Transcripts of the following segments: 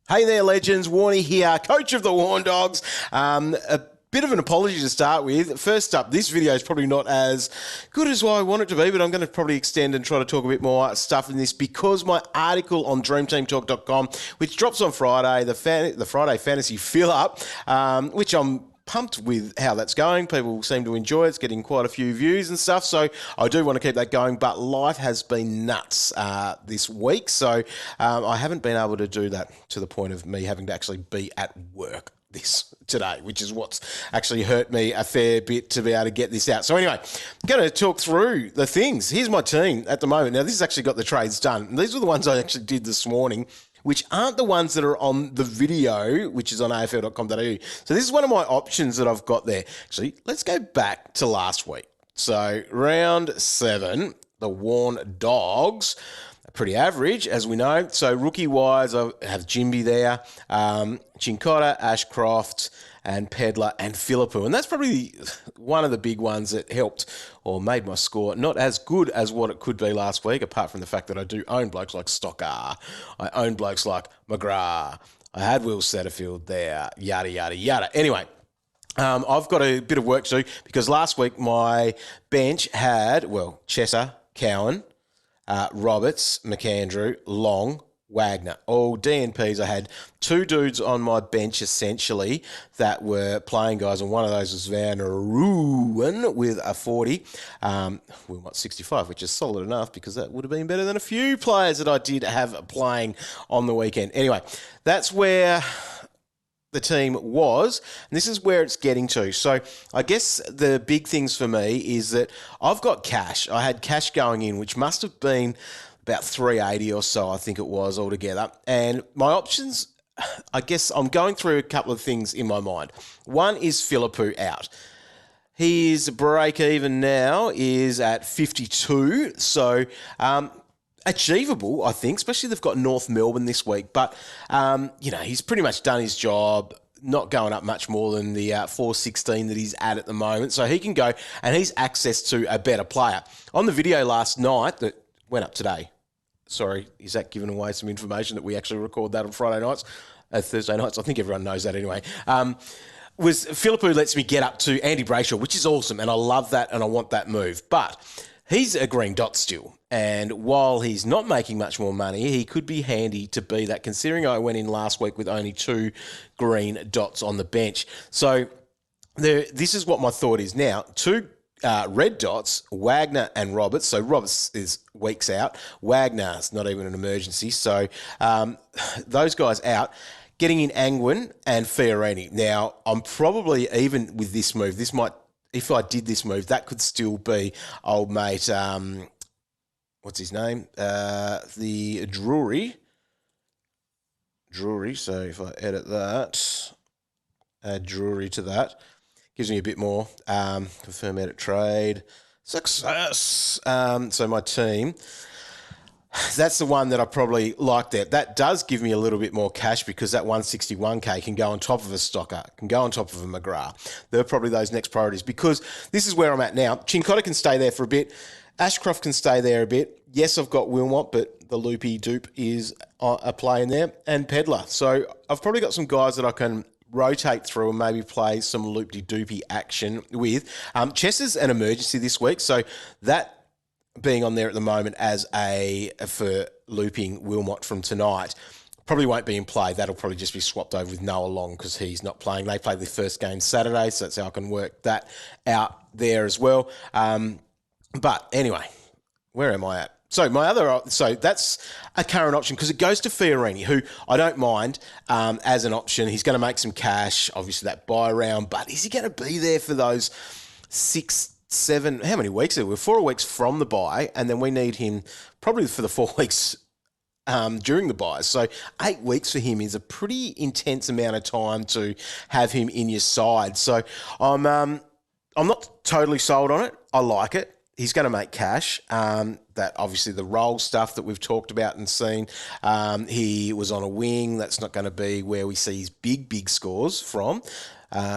Hey there, legends. Warne here, coach of the Warne Dogs. A bit of an apology to start with. First up, this video is probably not as good as I want it to be, but I'm going to probably extend and try to talk a bit more stuff in this because my article on dreamteamtalk.com, which drops on Friday, the Friday Fantasy Fill-Up, which I'm pumped with how that's going. People seem to enjoy it. It's getting quite a few views and stuff. So I do want to keep that going, but life has been nuts this week. So I haven't been able to do that to the point of me having to actually be at work this today, which is what's actually hurt me a fair bit to be able to get this out. So anyway, I'm going to talk through the things. Here's my team at the moment. Now, this has actually got the trades done. And these were the ones I actually did this morning, which aren't the ones that are on the video, which is on afl.com.au. So this is one of my options that I've got there. Actually, let's go back to last week. So round 7, the Warne Dawgs, pretty average, as we know. So rookie-wise, I have Jimby there, Cincotta, Ashcroft, and Pedler and Philippou. And that's probably one of the big ones that helped or made my score not as good as what it could be last week, apart from the fact that I do own blokes like Stocker. I own blokes like McGrath. I had Will Setterfield there, yada, yada, yada. Anyway, I've got a bit of work to do because last week my bench had, Chesser, Cowan, Roberts, McAndrew, Long, Wagner. All DNPs. I had 2 dudes on my bench essentially that were playing guys, and one of those was Van Ruwen with a 40. Wilmot 65, which is solid enough because that would have been better than a few players that I did have playing on the weekend. Anyway, that's where the team was, and this is where it's getting to. So I guess the big things for me is that I've got cash. I had cash going in, which must have been about 380 or so, I think it was altogether. And my options, I guess I'm going through a couple of things in my mind. One is Philippou out. His break even now is at 52, so achievable, I think, especially they've got North Melbourne this week. But, he's pretty much done his job, not going up much more than the 416 that he's at the moment. So he can go, and he's access to a better player. On the video last night that went up today, sorry, is that giving away some information that we actually record that on Friday nights, Thursday nights? I think everyone knows that anyway. Was Philippou lets me get up to Andy Brayshaw, which is awesome, and I love that, and I want that move. But he's a green dot still, and while he's not making much more money, he could be handy to be that, considering I went in last week with only 2 green dots on the bench. So this is what my thought is now. 2 red dots, Wagner and Roberts. So Roberts is weeks out. Wagner's not even an emergency. So those guys out. Getting in Angwin and Fiorini. Now, I'm probably, even with this move, this might, if I did this move, that could still be old mate, what's his name? The Drury. So if I edit that, add Drury to that, gives me a bit more. Confirm edit trade. Success. So my team, that's the one that I probably like there. That does give me a little bit more cash because that 161K can go on top of a Stocker, can go on top of a McGrath. They're probably those next priorities because this is where I'm at now. Cincotta can stay there for a bit. Ashcroft can stay there a bit. Yes, I've got Wilmot, but the loopy dupe is a play in there. And Pedler. So I've probably got some guys that I can rotate through and maybe play some loopy-doopy action with. Chess an emergency this week, so that being on there at the moment as for looping Wilmot from tonight probably won't be in play. That'll probably just be swapped over with Noah Long because he's not playing. They play the first game Saturday, so that's how I can work that out there as well. But anyway, where am I at? So that's a current option because it goes to Fiorini, who I don't mind as an option. He's going to make some cash, obviously that buy round, but is he going to be there for those 6, 7, how many weeks are we? We're 4 weeks from the buy, and then we need him probably for the 4 weeks during the buys. So 8 weeks for him is a pretty intense amount of time to have him in your side. So I'm not totally sold on it. I like it. He's going to make cash. That obviously the role stuff that we've talked about and seen. He was on a wing. That's not going to be where we see his big scores from.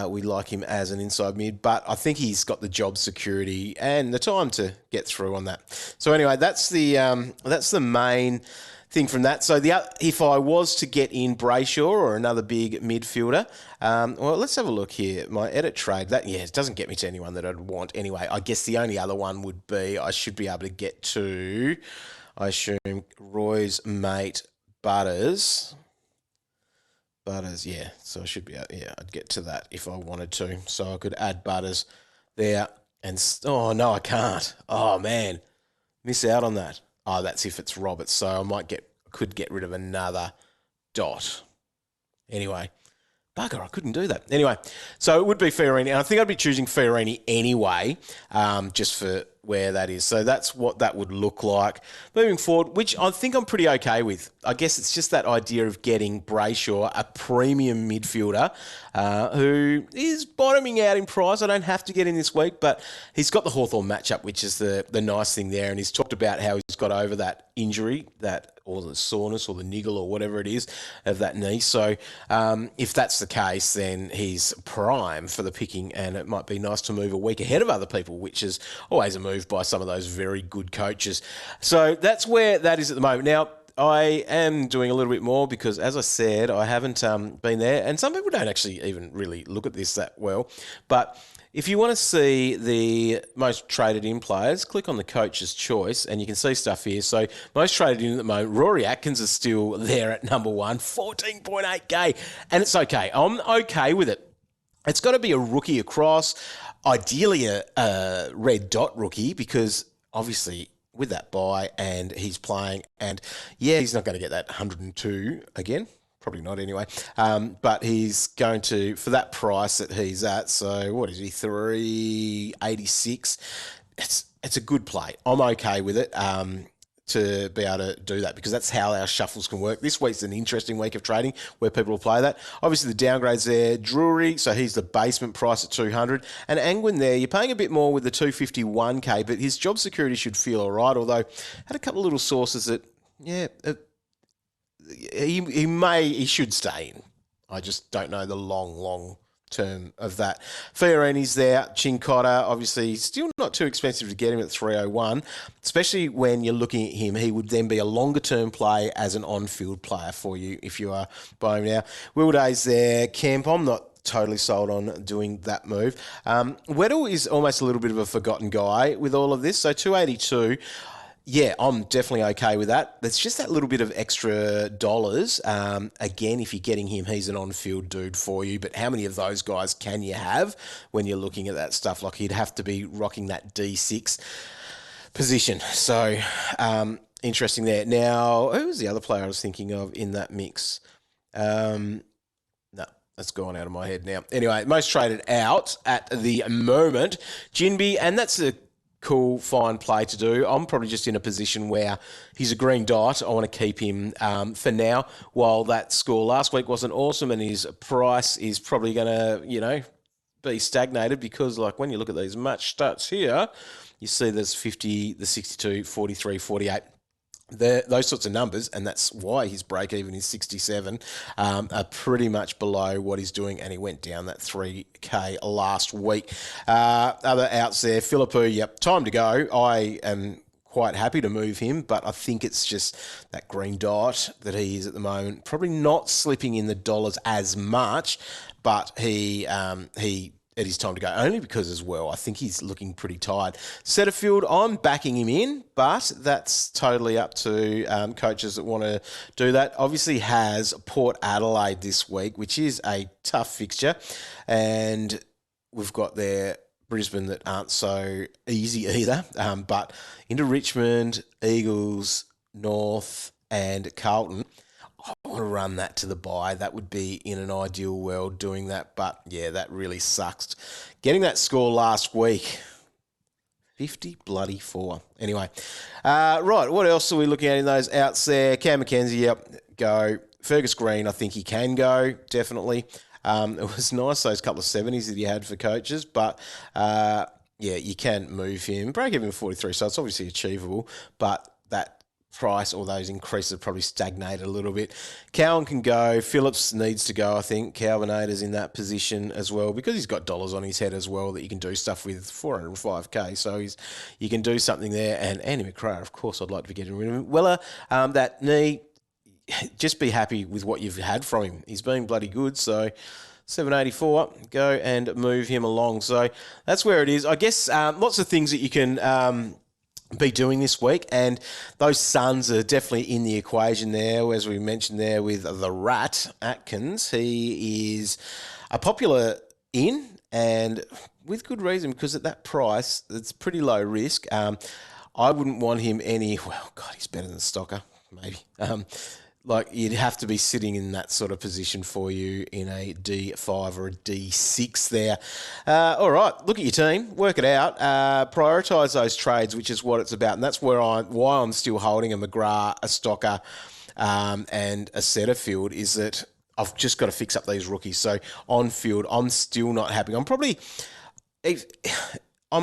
We like him as an inside mid, but I think he's got the job security and the time to get through on that. So anyway, that's the main thing from that. So if I was to get in Brayshaw or another big midfielder, well, let's have a look here. My edit trade, it doesn't get me to anyone that I'd want anyway. I guess the only other one would be I should be able to get to, I assume, Roy's mate Butters. Yeah. So I should be able, I'd get to that if I wanted to. So I could add Butters there. And, oh, no, I can't. Oh, man. Miss out on that. Oh, that's if it's Roberts. So I could get rid of another dot. Anyway. Bugger, I couldn't do that. Anyway, so it would be Fiorini. And I think I'd be choosing Fiorini anyway, just for where that is. So that's what that would look like moving forward, which I think I'm pretty okay with. I guess it's just that idea of getting Brayshaw, a premium midfielder, who is bottoming out in price. I don't have to get in this week, but he's got the Hawthorn matchup, which is the nice thing there. And he's talked about how he's got over that injury, or the soreness or the niggle or whatever it is of that knee. So if that's the case, then he's prime for the picking, and it might be nice to move a week ahead of other people, which is always a move by some of those very good coaches. So that's where that is at the moment. Now, I am doing a little bit more because, as I said, I haven't been there, and some people don't actually even really look at this that well, but if you want to see the most traded in players, click on the coach's choice and you can see stuff here. So most traded in at the moment, Rory Atkins is still there at number one, 14.8K, and it's okay. I'm okay with it. It's got to be a rookie across, ideally a red dot rookie, because obviously with that bye and he's playing, and he's not going to get that 102 again. Probably not anyway. But he's going to, for that price that he's at, so what is he, 386? It's a good play. I'm okay with it to be able to do that, because that's how our shuffles can work. This week's an interesting week of trading where people will play that. Obviously the downgrades there, Drury, so he's the basement price at 200. And Angwin there, you're paying a bit more with the 251K, but his job security should feel all right, although had a couple of little sources that, he should stay in. I just don't know the long term of that. Fiorini's there. Chincotta, obviously, still not too expensive to get him at 301, especially when you're looking at him. He would then be a longer term play as an on-field player for you if you are buying him now. Will Day's there. Kemp, I'm not totally sold on doing that move. Weddle is almost a little bit of a forgotten guy with all of this. So 282. Yeah, I'm definitely okay with that. There's just that little bit of extra dollars. Again, if you're getting him, he's an on-field dude for you. But how many of those guys can you have when you're looking at that stuff? Like, he'd have to be rocking that D6 position. So, interesting there. Now, who was the other player I was thinking of in that mix? No, that's gone out of my head now. Anyway, most traded out at the moment, Jinby, and that's a cool, fine play to do. I'm probably just in a position where he's a green dot. I want to keep him for now, while that score last week wasn't awesome and his price is probably going to, be stagnated, because like when you look at these match stats here, you see there's 50, the 62, 43, 48. Those sorts of numbers, and that's why his break-even is 67, are pretty much below what he's doing, and he went down that 3K last week. Other outs there, Philippou, time to go. I am quite happy to move him, but I think it's just that green dot that he is at the moment. Probably not slipping in the dollars as much, but it is time to go, only because as well, I think he's looking pretty tired. Setterfield, I'm backing him in, but that's totally up to coaches that want to do that. Obviously has Port Adelaide this week, which is a tough fixture, and we've got there Brisbane that aren't so easy either, but into Richmond, Eagles, North, and Carlton. I want to run that to the bye. That would be in an ideal world doing that. But, yeah, that really sucks. Getting that score last week, 50-4. Anyway, right, what else are we looking at in those outs there? Cam McKenzie, go. Fergus Green, I think he can go, definitely. It was nice, those couple of 70s that he had for coaches. But, you can move him. Break even 43, so it's obviously achievable. But that price or those increases have probably stagnated a little bit. Cowan can go. Phillips needs to go, I think. Calvinator's in that position as well because he's got dollars on his head as well that you can do stuff with. 405k, so you can do something there. And Andy McRae, of course, I'd like to be getting rid of him. Weller, that knee, just be happy with what you've had from him. He's been bloody good, so 784, go and move him along. So that's where it is. I guess lots of things that you can be doing this week, and those Suns are definitely in the equation there, as we mentioned there with the Rat Atkins. He is a popular in, and with good reason, because at that price, it's pretty low risk. I wouldn't want him well, God, he's better than Stocker, maybe. Like, you'd have to be sitting in that sort of position for you in a D5 or a D6 there. All right, look at your team, work it out, prioritise those trades, which is what it's about, and that's why I'm still holding a McGrath, a Stocker, and a Setterfield, is that I've just got to fix up these rookies. So on field, I'm still not happy. I'm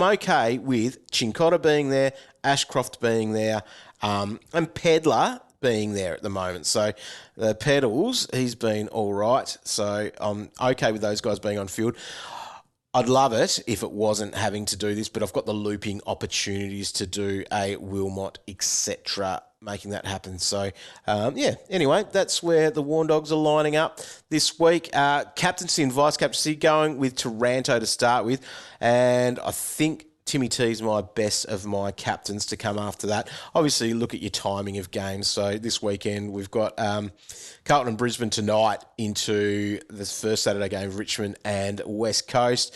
okay with Chincotta being there, Ashcroft being there, and Pedlar being there at the moment. So the Pedals, he's been all right. So I'm okay with those guys being on field. I'd love it if it wasn't having to do this, but I've got the looping opportunities to do a Wilmot, etc., making that happen. So, anyway, that's where the Warne Dogs are lining up this week. Captaincy and vice-captaincy going with Taranto to start with, and I think Timmy T's my best of my captains to come after that. Obviously, look at your timing of games. So this weekend, we've got Carlton and Brisbane tonight into the first Saturday game of Richmond and West Coast.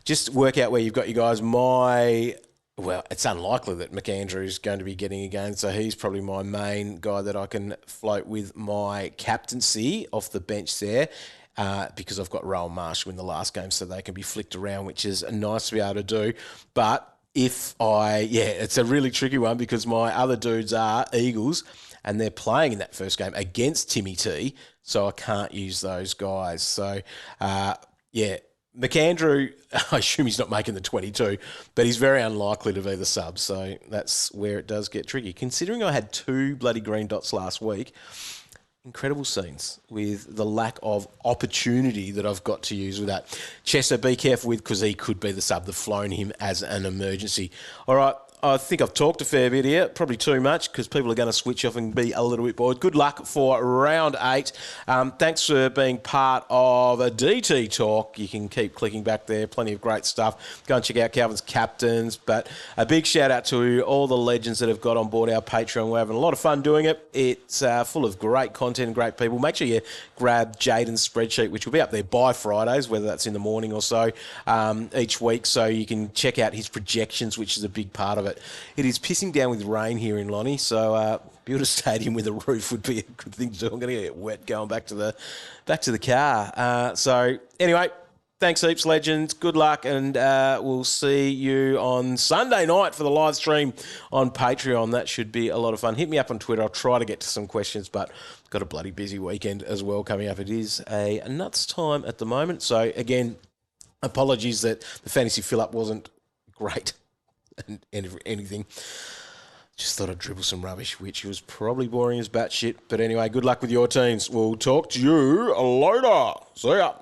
Just work out where you've got you guys. It's unlikely that McAndrew is going to be getting a game, so he's probably my main guy that I can float with my captaincy off the bench there. Because I've got Rowan Marshall in the last game, so they can be flicked around, which is nice to be able to do. But it's a really tricky one because my other dudes are Eagles, and they're playing in that first game against Timmy T, so I can't use those guys. So, McAndrew, I assume he's not making the 22, but he's very unlikely to be the sub, so that's where it does get tricky. Considering I had 2 bloody green dots last week, incredible scenes with the lack of opportunity that I've got to use with that. Chester, be careful with, because he could be the sub. They've flown him as an emergency. All right, I think I've talked a fair bit here, probably too much, because people are going to switch off and be a little bit bored. Good luck for round 8. Thanks for being part of a DT Talk. You can keep clicking back there. Plenty of great stuff. Go and check out Calvin's captains. But a big shout out to all the legends that have got on board our Patreon. We're having a lot of fun doing it. It's full of great content and great people. Make sure you grab Jaden's spreadsheet, which will be up there by Fridays, whether that's in the morning or so, each week, so you can check out his projections, which is a big part of it. It is pissing down with rain here in Lonnie, so build a stadium with a roof would be a good thing to do. I'm going to get wet going back to the car. So anyway, thanks heaps, legends. Good luck, and we'll see you on Sunday night for the live stream on Patreon. That should be a lot of fun. Hit me up on Twitter. I'll try to get to some questions, but got a bloody busy weekend as well coming up. It is a nuts time at the moment. So again, apologies that the fantasy fill-up wasn't great. And anything. Just thought I'd dribble some rubbish, which was probably boring as batshit. But anyway, good luck with your teams. We'll talk to you later. See ya.